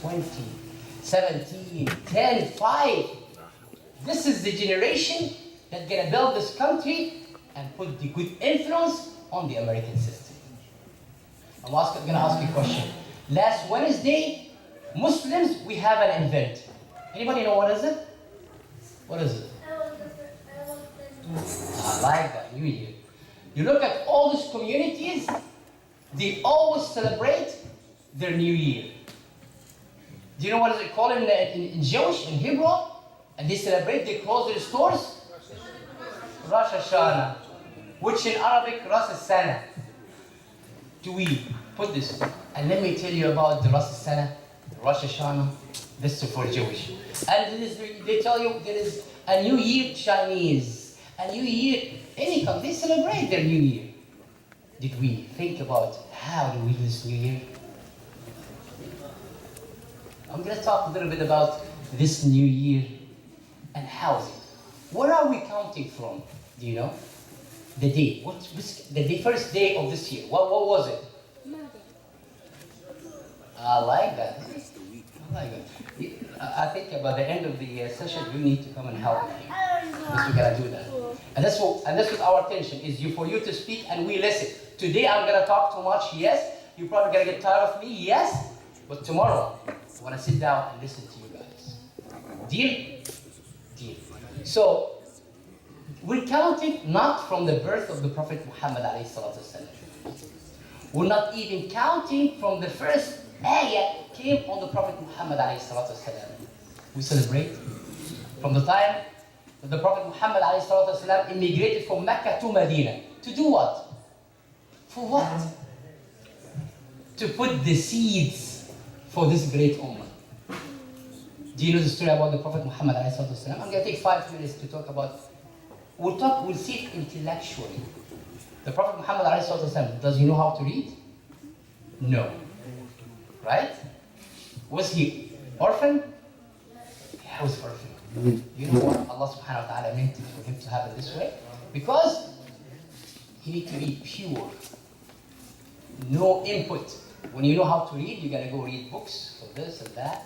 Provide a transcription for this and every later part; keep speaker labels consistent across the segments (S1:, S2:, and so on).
S1: 20, 17, 10, 5. This is the generation that's gonna build this country and put the good influence on the American system. I'm gonna ask you a question. Last Wednesday, Muslims, we have an event. Anybody know what is it? What is it? I like that, New Year. You look at all these communities, they always celebrate their New Year. Do you know what is it called in Jewish, in Hebrew? And they celebrate, they close their stores? Rosh Hashanah, which in Arabic, Ras al-Sana. Do we put this? And let me tell you about the Ras al-Sana, Rosh Hashanah. This is for Jewish. And they tell you there is a New Year Chinese, a New Year Income. They celebrate their New Year. Did we think about how do we do this New Year? I'm going to talk a little bit about this New Year and how is it. Where are we counting from? Do you know? The day. The first day of this year. What was it? Monday. I like that. I like it. I think about the end of the session, you need to come and help me. Because we gotta do that. And that's what our intention is for you to speak and we listen. Today I'm gonna talk too much, yes. You're probably gonna get tired of me, yes. But tomorrow, I wanna sit down and listen to you guys. Deal? Deal. So, we're counting not from the birth of the Prophet Muhammad alayhi salatu wasalam. We're not even counting from the first ayah came on the Prophet Muhammad alayhi salatu wasalam. We celebrate from the time that the Prophet Muhammad alayhi salatu wasalam immigrated from Mecca to Medina. To do what? For what? To put the seeds for this great ummah. Do you know the story about the Prophet Muhammad alayhi salatu wasalam? I'm going to take 5 minutes to talk about. We'll see it intellectually. The Prophet Muhammad alayhi salatu wasalam, does he know how to read? No. Right? Was he orphan? Yeah, he was orphan. You know what Allah subhanahu wa ta'ala meant for him to happen this way? Because he needs to be pure. No input. When you know how to read, you're gonna go read books for this and that.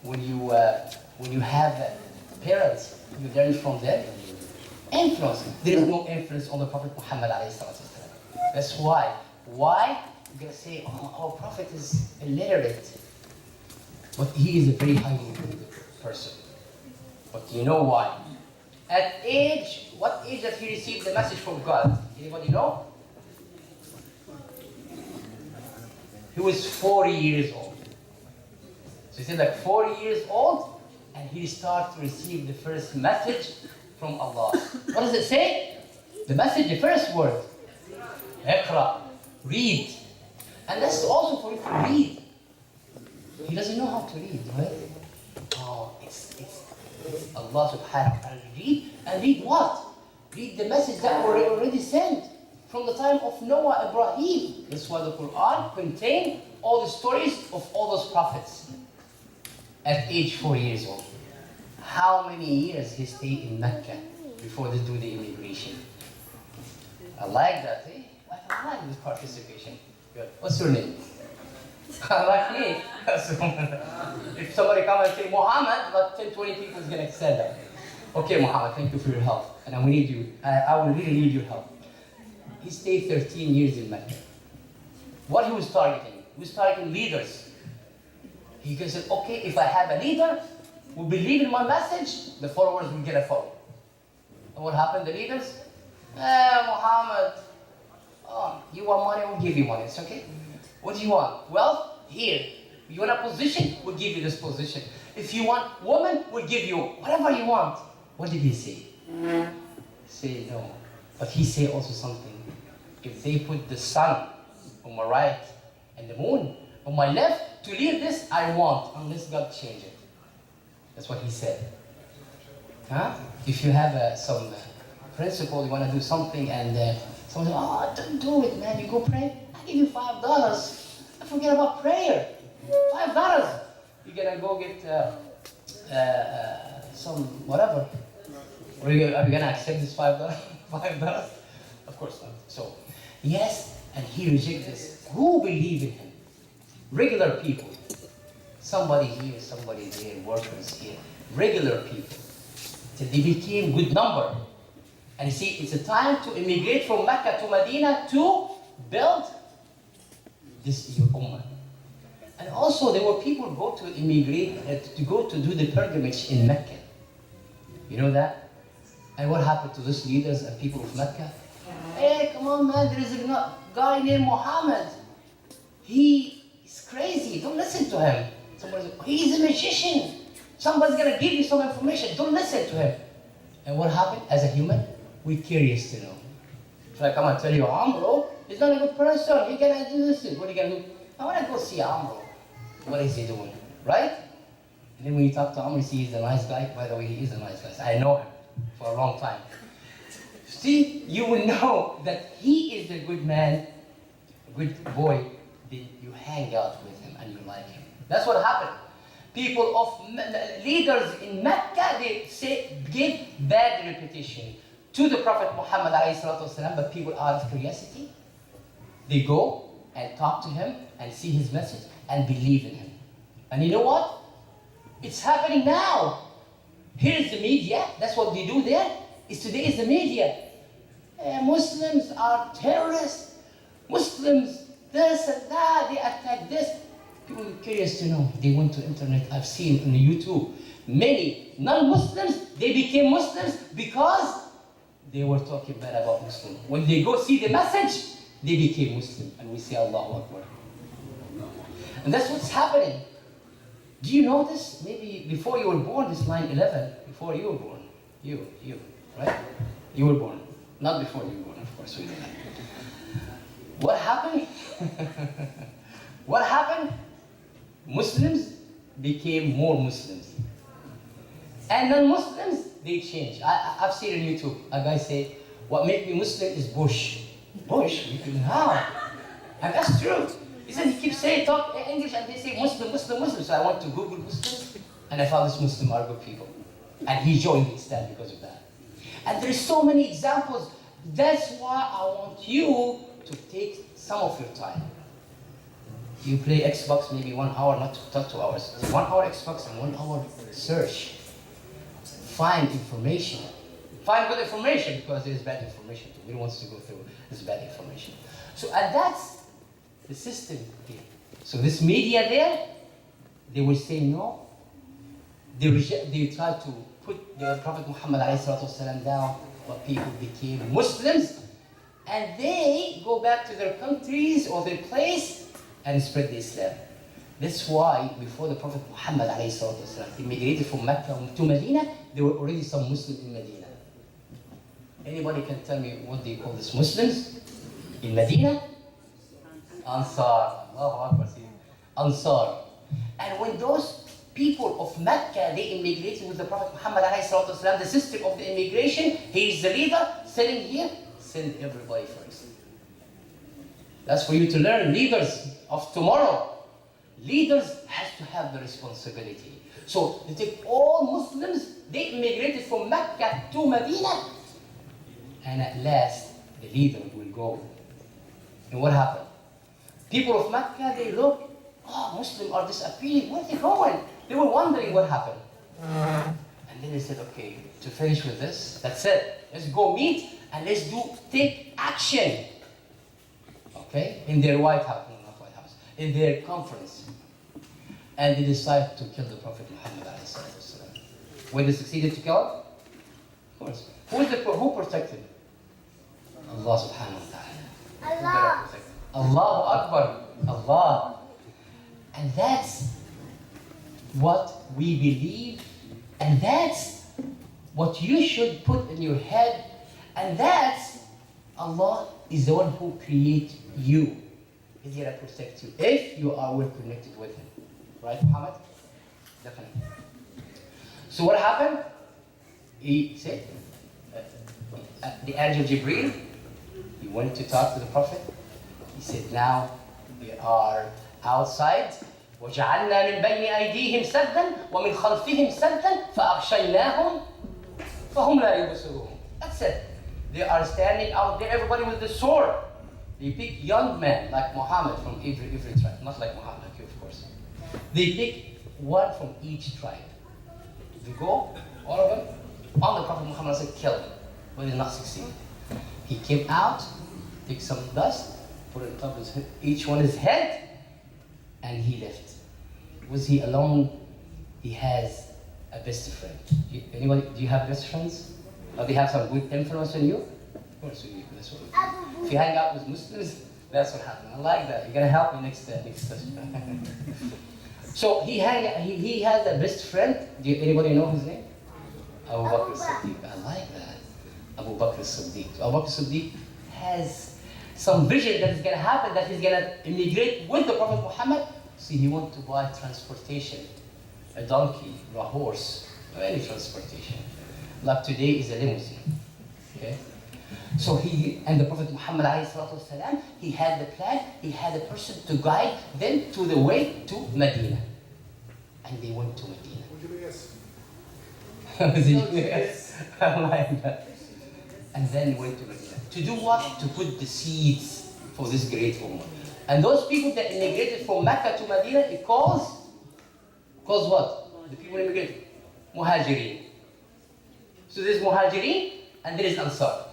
S1: When you have parents, you learn from them. Influence. There is no influence on the Prophet Muhammad alayhi salatu wasalam. That's why. Why? You're going to say, oh, our Prophet is illiterate. But he is a very highly intelligent person. But you know why? At what age did he receive the message from God? Anybody know? He was 40 years old. So he said like 40 years old, and he started to receive the first message from Allah. What does it say? The message, the first word. Iqra. Read. And that's also for him to read. He doesn't know how to read, right? Oh, it's Allah subhanahu wa ta'ala. Read, and read what? Read the message that were already sent from the time of Noah, Ibrahim. That's why the Quran contains all the stories of all those prophets. At age 4 years old. How many years he stayed in Mecca before they do the immigration? I like that, eh? I like this participation. Good. What's your name? Like me. If somebody comes and say Muhammad, about 10, 20 people is going to say that. Okay, Muhammad, thank you for your help. And we need you. I will really need your help. He stayed 13 years in Mecca. What he was targeting? He was targeting leaders. He said, okay, if I have a leader who believe in my message, the followers will get a follow. And what happened? The leaders? Muhammad, oh, you want money? We'll give you money. It's okay. What do you want? Wealth? Here. You want a position? We'll give you this position. If you want woman, we'll give you whatever you want. What did he say? Say no. But he say also something. If they put the sun on my right and the moon on my left, to lead this, I want, unless God change it. That's what he said. Huh? If you have some principle, you want to do something, and someone says, oh, don't do it, man. You go pray. I give you $5. I forget about prayer. $5. You're gonna go get some whatever. Are you gonna accept this $5? $5? Of course not. So, yes, and he rejects this. Who believe in him? Regular people. Somebody here, somebody there, workers here, regular people. Till they became good number. And you see, it's a time to immigrate from Mecca to Medina to build this your ummah. And also, there were people who go to immigrate, to go to do the pilgrimage in Mecca. You know that? And what happened to those leaders and people of Mecca? Hey, come on, man, there is a guy named Muhammad. He is crazy. Don't listen to him. Somebody said, he's a magician. Somebody's going to give you some information. Don't listen to him. And what happened? As a human, we're curious to know. So I come and tell you, Amro, he's not a good person. He cannot do this. What are you going to do? I want to go see Amro. What is he doing? Right? And then when you talk to Amro, you see he's a nice guy. By the way, he is a nice guy. I know him for a long time. See, you will know that he is a good man, a good boy. Then you hang out with him and you like him. That's what happened. People of leaders in Mecca, they say, give bad reputation to the Prophet Muhammad ﷺ, but people out of curiosity, they go and talk to him and see his message and believe in him. And you know what? It's happening now. Here's the media. That's what they do there. Today is the media. Muslims are terrorists. Muslims, this and that, they attack this. People are curious to know. They went to internet. I've seen on YouTube many non-Muslims, they became Muslims because they were talking bad about Muslims. When they go see the message, they became Muslim. And we say Allahu Akbar. And that's what's happening. Do you know this? Maybe before you were born, this 9/11, before you were born. You, right? You were born. Not before you were born, of course, we know that. What happened? What happened? Muslims became more Muslims. And non-Muslims, they changed. I've seen on YouTube, a guy say, what made me Muslim is Bush. Bush? How? And that's true. He said he keeps saying, talk English, and they say Muslim, Muslim, Muslim. So I went to Google Muslims, and I found this Muslim are good people. And he joined Islam because of that. And there's so many examples. That's why I want you to take some of your time. You play Xbox maybe 1 hour, not 2 hours. 1 hour Xbox and 1 hour search. Find information. Find good information, because there's bad information. We don't want to go through this bad information. So, and that's the system here. So this media there, they will say no. They try to put the Prophet Muhammad ﷺ down, but people became Muslims, and they go back to their countries or their place and spread the Islam. That's why before the Prophet Muhammad ﷺ immigrated from Mecca to Medina, there were already some Muslims in Medina. Anybody can tell me what they call these Muslims in Medina? Ansar. Allahu Akbar. Ansar. And when those people of Mecca, they immigrated with the Prophet Muhammad ﷺ, the system of the immigration, he is the leader, sitting here, send everybody first. That's for you to learn, leaders of tomorrow. Leaders has to have the responsibility. So they take all Muslims, they immigrated from Mecca to Medina, and at last the leader will go. And what happened? People of Mecca, they look, oh, Muslims are disappearing, where are they going? They were wondering what happened. And then they said, okay, to finish with this, that's it. Let's go meet and let's take action. Okay? In their White House, no, not White House, in their conference. And they decided to kill the Prophet Muhammad ﷺ. When they succeeded to kill him? Of course. Who protected him? Allah subhanahu wa ta'ala. Allah. Allahu Akbar. Allah. And that's what we believe, and that's what you should put in your head, and that's Allah is the one who creates you. He's here to protect you if you are well connected with Him. Right, Muhammad? Definitely. So what happened? He said, the angel Jibreel, he went to talk to the Prophet. He said, now we are outside. وَجَعَلْنَا مِنْ بَيْنِ أَيْدِيهِمْ سَدًّا وَمِنْ خَلْفِهِمْ سَدًّا فَأَغْشَيْنَاهُمْ فَهُمْ لَا يُبْصِرُونَ. That's it. They are standing out there, everybody with the sword. They pick young men like Muhammad from every tribe. Not like Muhammad, like you, of course. They pick one from each tribe. They go, all of them, on the Prophet Muhammad said, kill them, but he did not succeed. He came out, took some dust, put it on top of each one his head, and he left. Was he alone? He has a best friend. Anybody, do you have best friends? Or they have some good influence on you? Of course you do. That's what we do. If you hang out with Muslims, that's what happens. I like that. You're gonna help me next session. So he has a best friend. Do anybody know his name? Abu Bakr Siddiq. I like that. Abu Bakr Siddiq. So Abu Bakr Siddiq has some vision that is gonna happen, that he's gonna immigrate with the Prophet Muhammad. So he wants to buy transportation, a donkey, or a horse, or any transportation. Like today is a limousine. Okay? So and the Prophet Muhammad والسلام, he had the plan, he had a person to guide them to the way to Medina. And they went to Medina. Yes. I like that. And then went to Medina. To do what? To put the seeds for this great ummah. And those people that immigrated from Mecca to Medina, it calls what? The people immigrated? Muhajirin. So there's Muhajirin and there is Ansar.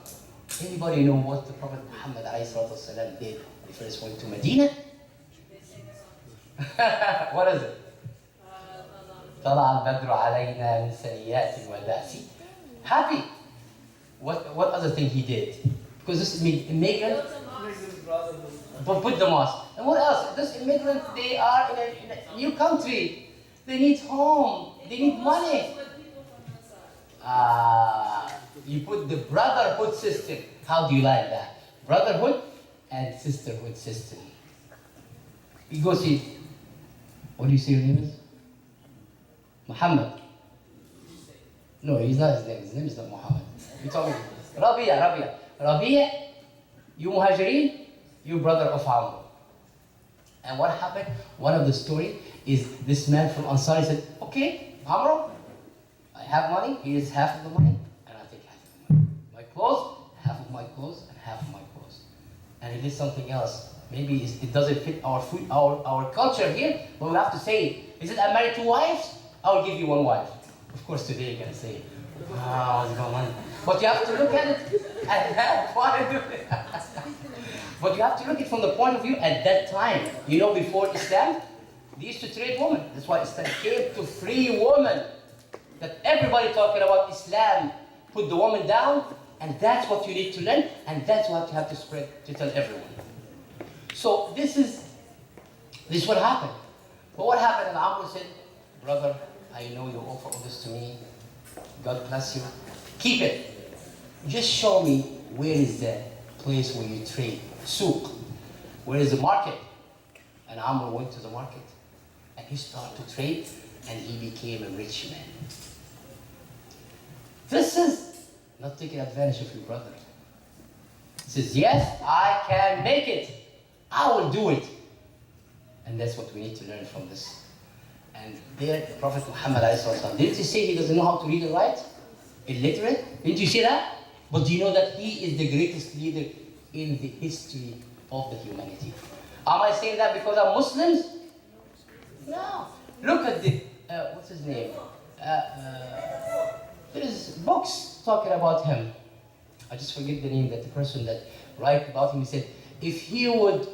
S1: Anybody know what the Prophet Muhammad ﷺ did when he first went to Medina? What is it? طلع البدر علينا من ثنيات الوداع. Happy. What other thing he did? Because this immigrant put the mosque. And what else? This immigrant, they are in a new country. They need home. They need money. You put the brotherhood system. How do you like that? Brotherhood and sisterhood system. You go see, what do you say your name is? Muhammad. No, he's not his name. His name is not Muhammad. You told me. Rabia, you Muhajirin, you brother of Amr. And what happened? One of the story is this man from Ansar, he said, okay, Amr, I have money, here's half of the money, and I'll take half of the money. My clothes, half of my clothes, and half of my clothes. And he did something else. Maybe it doesn't fit our food, our culture here, but we have to say it. He said, I'm married to wives, I will give you one wife. Of course, today you're going to say, wow, what's going on? But you have to look at it at that point of view. But you have to look at it from the point of view at that time. You know, before Islam, they used to trade women. That's why Islam came to free women. That everybody talking about Islam put the woman down, and that's what you need to learn, and that's what you have to spread to tell everyone. So this is what happened. But what happened? And Amr said, brother, I know you offer all this to me. God bless you. Keep it. Just show me where is the place where you trade. Souk. Where is the market? And Amr went to the market. And he started to trade, and he became a rich man. This is not taking advantage of your brother. He says, yes, I can make it. I will do it. And that's what we need to learn from this. And there, the Prophet Muhammad, didn't he say he doesn't know how to read and write? Illiterate? Didn't you see that? But do you know that he is the greatest leader in the history of the humanity? Am I saying that because I'm Muslims? No. Look at the, what's his name? There is books talking about him. I just forget the name, that the person that write about him, he said, if he would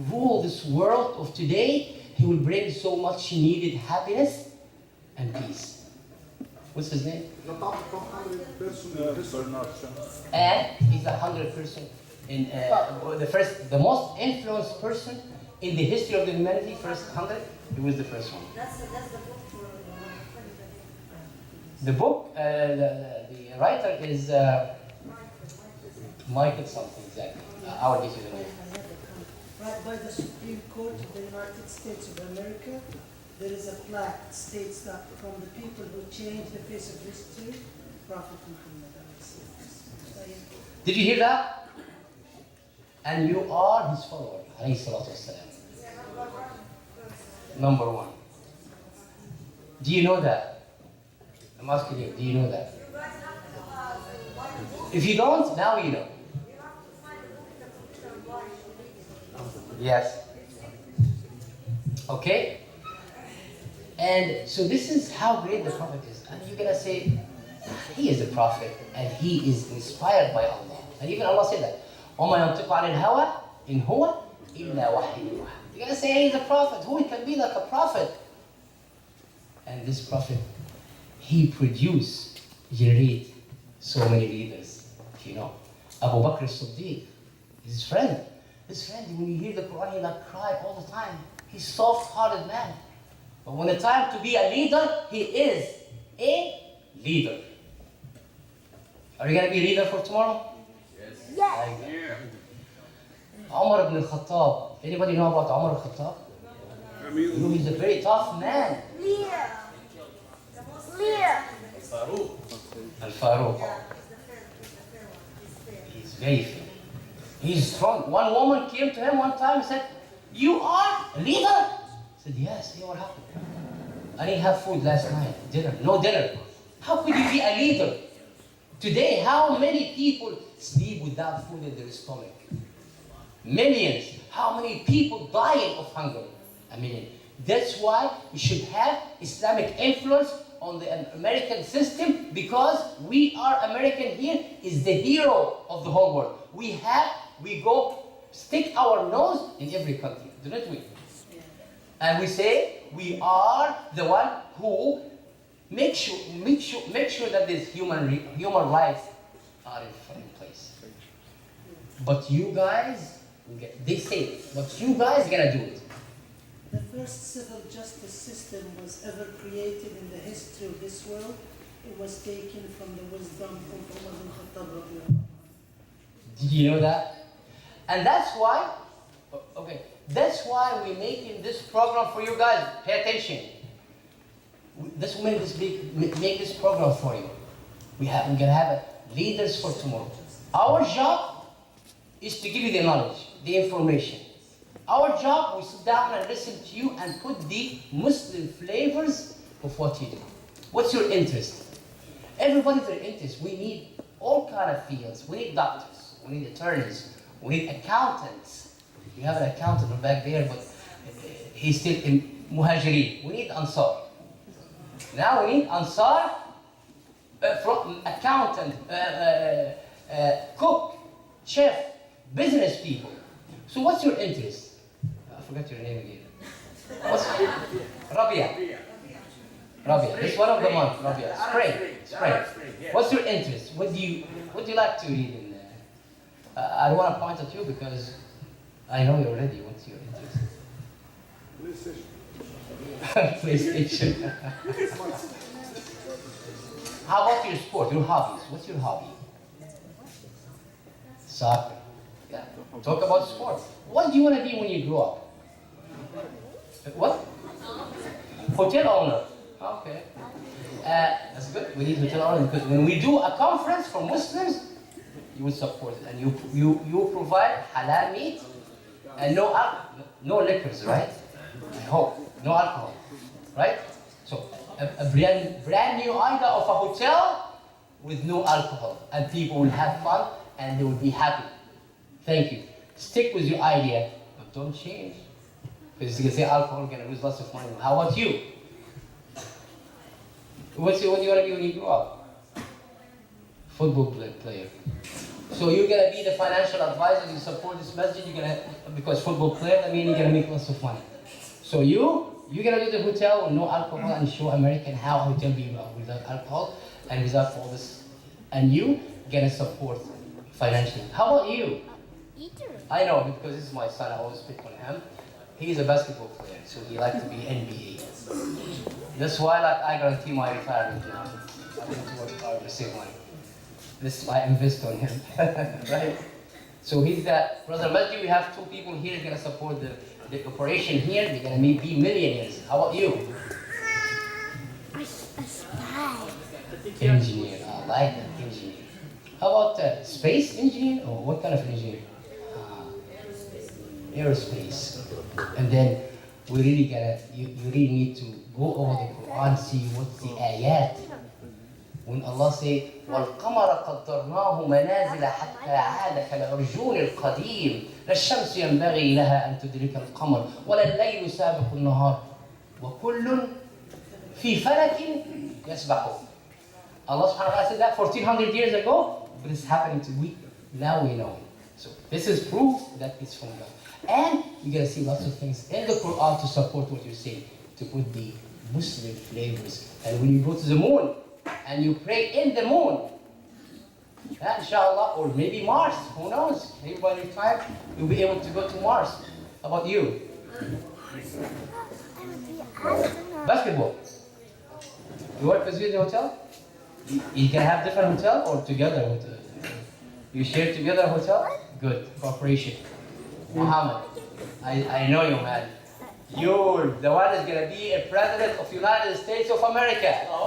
S1: rule this world of today, he will bring so much needed happiness and peace. What's his name? And he's 100 person in the most influenced person in the history of the humanity. First 100, he was the first one.
S2: That's the book for
S1: the book. The writer is Michael something exactly. I will get you the name.
S3: Right by the Supreme Court of the United States of America, there is a plaque that states that from the people who changed the face of history, Prophet Muhammad.
S1: Did you hear that? And you are his follower, alayhi salatu wassalam. Number one. Do you know that? I'm asking you, do you know that? If you don't, now you know. Yes. Okay? And so this is how great the Prophet is. And you're gonna say, he is a prophet and he is inspired by Allah. And even Allah said that. وَمَا يَنْطِقُ عَنِ الْهَوَىٰ إِنْ هُوَ إِلَّا وَحْيٌ يُوحَىٰ. You're gonna say he's a prophet. Who can be like a prophet? And this prophet, he generate so many leaders. You know, Abu Bakr as-Siddiq, his friend. His friend, when you hear the Quran, he like cry all the time. He's soft-hearted man. But when the time to be a leader, he is a leader. Are you going to be a leader for tomorrow? Yes. Yeah. Umar ibn al-Khattab. Anybody know about Umar al-Khattab? You know, he's a very tough man.
S2: Leader.
S1: Al-Faruq. He's very fair. He's strong. One woman came to him one time and said, "You are a leader?" He said, "Yes." Hey, what happened? I didn't have food last night. Dinner. No dinner. How could you be a leader? Today, how many people sleep without food in their stomach? Millions. How many people dying of hunger? A million. That's why we should have Islamic influence on the American system, because we are American here is the hero of the whole world. We go stick our nose in every country, don't we? And we say we are the one who make sure that these human rights are in place. But you guys, they say, but you guys gonna do it.
S3: The first civil justice system was ever created in the history of this world. It was taken from the wisdom of Umar ibn Khattab.
S1: Did you know that? And that's why, okay, that's why we're making this program for you guys. Pay attention. Let's make this program for you. We're gonna have leaders for tomorrow. Our job is to give you the knowledge, the information. Our job, we sit down and listen to you and put the Muslim flavors of what you do. What's your interest? Everybody's their interest. We need all kind of fields. We need doctors. We need attorneys. We need accountants. We have an accountant back there, but he's still in Muhajirin. We need Ansar. Now we need Ansar, from accountant, cook, chef, business people. So what's your interest? I forgot your name again. What's Rabia? Rabia. It's one of the months. Rabia. Spring. What's your interest? What do you like to read in there? I don't want to point at you because I know you already. What's your interest? PlayStation. How about your sport? Your hobbies? What's your hobby? Soccer. Yeah. Talk about sports. What do you want to be when you grow up? What? Hotel owner. Okay. That's good. We need hotel owner because when we do a conference for Muslims, you will support it and you provide halal meat and no liquors, right? I hope no alcohol, right? So a brand new idea of a hotel with no alcohol, and people will have fun and they will be happy. Thank you. Stick with your idea, but don't change. Because you can say alcohol, you're gonna lose lots of money. How about you? What do you want to be when you grow up? Football player. So you're gonna be the financial advisor. You support this message. Because football player, I mean, you're gonna make lots of money. So you're gonna do the hotel with no alcohol and show American how a hotel be without alcohol and without all this. And you gonna support financially. How about you?
S2: Eater.
S1: I know because this is my son. I always pick on him. He's a basketball player, so he likes to be NBA. That's why, like, I guarantee my retirement now. I didn't work hard to save money. This is why I invest on him, right? So he's that brother Majdi. We have two people here gonna support the operation here. They're gonna be millionaires. How about you?
S2: A spy.
S1: Engineer. I like that, engineer. How about space engineer? Or what kind of engineer? Aerospace. And then we really you really need to go over the Quran, see what's the ayat. When Allah say, وَالْقَمَرَ قَدَّرْنَاهُ مَنَازِلَ حَتَّى عَادَ كَالْعُرْجُونِ الْقَدِيمِ لَا الشَّمْسُ يَنبَغِي لَهَا أَن تُدْرِكَ الْقَمَرَ وَلَا اللَّيْلُ سَابِقُ النَّهَارِ وَكُلٌّ في فلك يسبحون. Allah subhanahu wa ta'ala said that 1400 years ago, but it's happening to we. Now we know. So this is proof that it's from God. And you're going to see lots of things in the Quran to support what you're saying, to put the Muslim flavors. And when you go to the moon and you pray in the moon, inshallah, or maybe Mars, who knows? Maybe by your time you'll be able to go to Mars. How about you? Basketball. You work with you in the hotel? You can have different hotel or together? You share together a hotel? Good. Cooperation. Muhammad, I know you, man. You're the one that's going to be a president of United States of America.